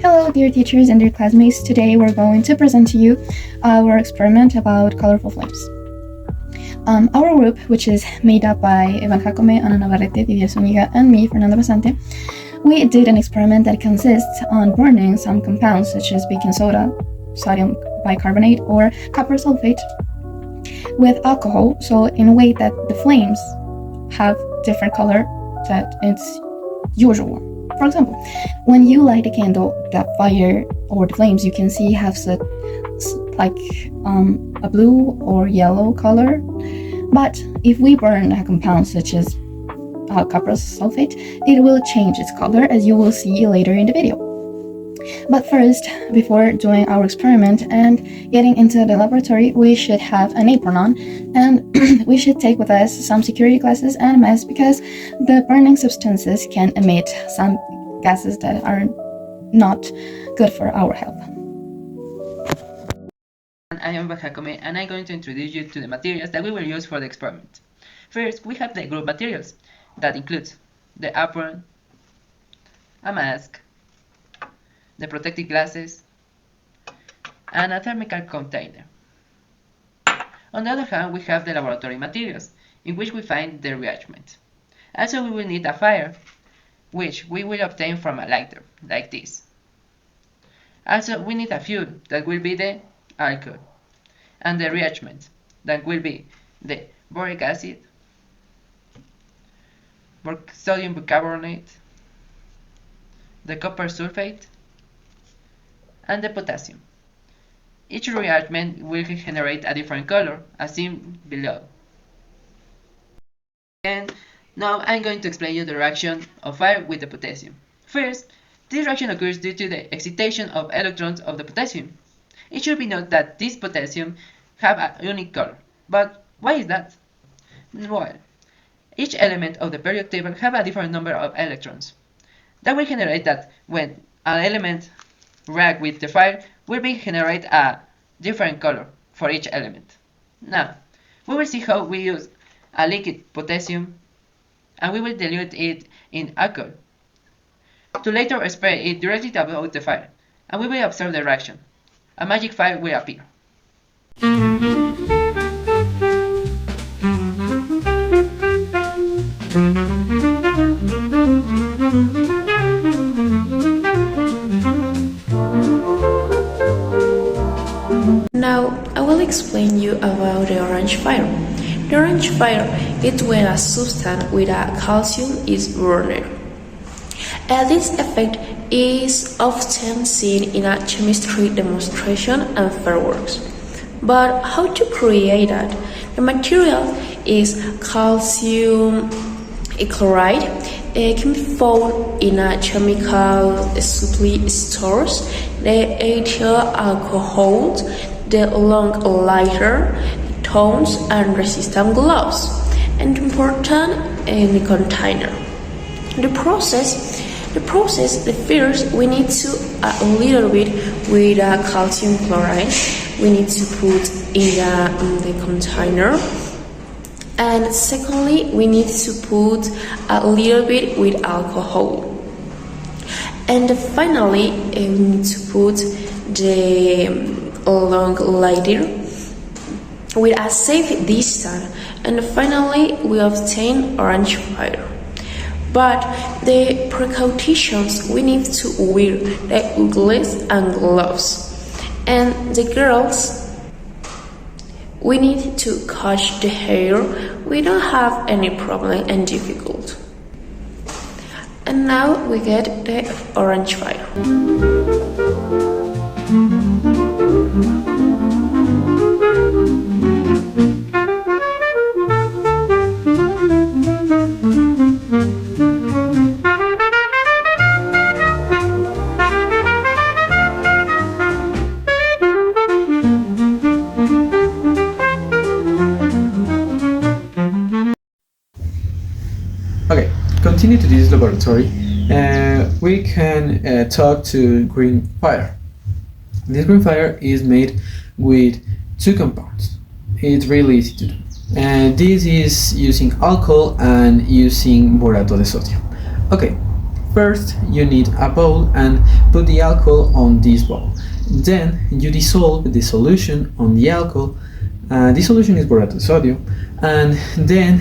Hello, dear teachers and dear classmates. Today we're going to present to you our experiment about colorful flames. Our group, which is made up by Evan Jacome, Ana Navarrete, Didier Zuniga, and me, Fernanda Basante, we did an experiment that consists on burning some compounds such as baking soda, sodium bicarbonate, or copper sulfate with alcohol, so in a way that the flames have different color that it's usual. For example, when you light a candle, the fire or the flames you can see have a blue or yellow color. But if we burn a compound such as copper sulfate, it will change its color, as you will see later in the video. But first, before doing our experiment and getting into the laboratory, we should have an apron on, and we should take with us some security glasses and a mask, because the burning substances can emit some gases that are not good for our health. I am Jacome, and I'm going to introduce you to the materials that we will use for the experiment. First, we have the group materials. That includes the apron, a mask, the protective glasses, and a thermal container. On the other hand, we have the laboratory materials, in which we find the reagent. Also, we will need a fire, which we will obtain from a lighter, like this. Also, we need a fuel, that will be the alcohol, and the reagent, that will be the boric acid, sodium bicarbonate, the copper sulfate, and the potassium. Each reagent will generate a different color, as seen below. And now I'm going to explain you the reaction of fire with the potassium. First, this reaction occurs due to the excitation of electrons of the potassium. It should be noted that this potassium have a unique color. But why is that? Well, each element of the periodic table have a different number of electrons. That will generate that when an element react with the fire, will be generate a different color for each element. Now, we will see how we use a liquid potassium, and we will dilute it in alcohol to later spray it directly above the fire, and we will observe the reaction. A magic fire will appear. Now, I will explain you about the orange fire. The orange fire is when a substance with a calcium is burned. This effect is often seen in a chemistry demonstration and fireworks. But how to create that? The material is calcium chloride. It can be found in a chemical supply stores. The ethyl alcohol, the long lighter, tones, and resistant gloves, and important in the container. The process, the first we need to a little bit with calcium chloride. We need to put in the container, and secondly we need to put a little bit with alcohol, and finally we need to put the long lighter with a safe distance, and finally we obtain orange fire. But the precautions, we need to wear the goggles and gloves, and the girls, we need to catch the hair. We don't have any problem and difficult. And now we get the orange fire. Okay, continue to this laboratory. We can talk to green fire. This green fire is made with two compounds. It's really easy to do. And this is using alcohol and using borato de sodium. Okay, First, you need a bowl and put the alcohol on this bowl. Then you dissolve the solution on the alcohol. This solution is borato sodium, and then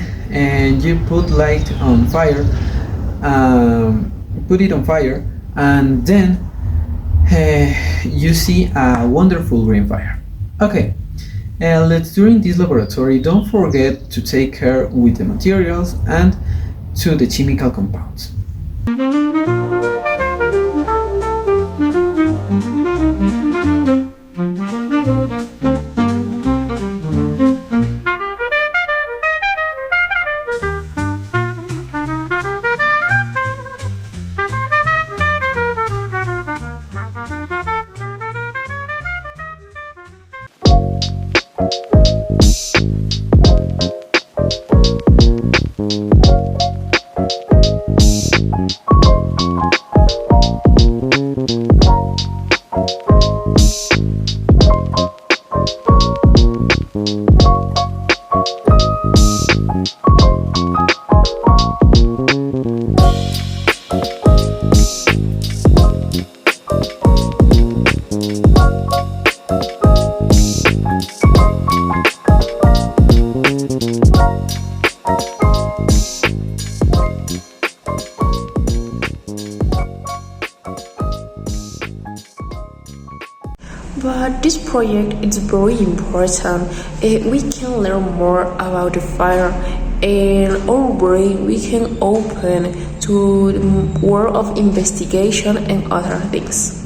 you put light on fire. Put it on fire, and then you see a wonderful green fire. Okay. During this laboratory, don't forget to take care with the materials and to the chemical compounds. But this project is very important. We can learn more about the fire, and our brain we can open to the world of investigation and other things.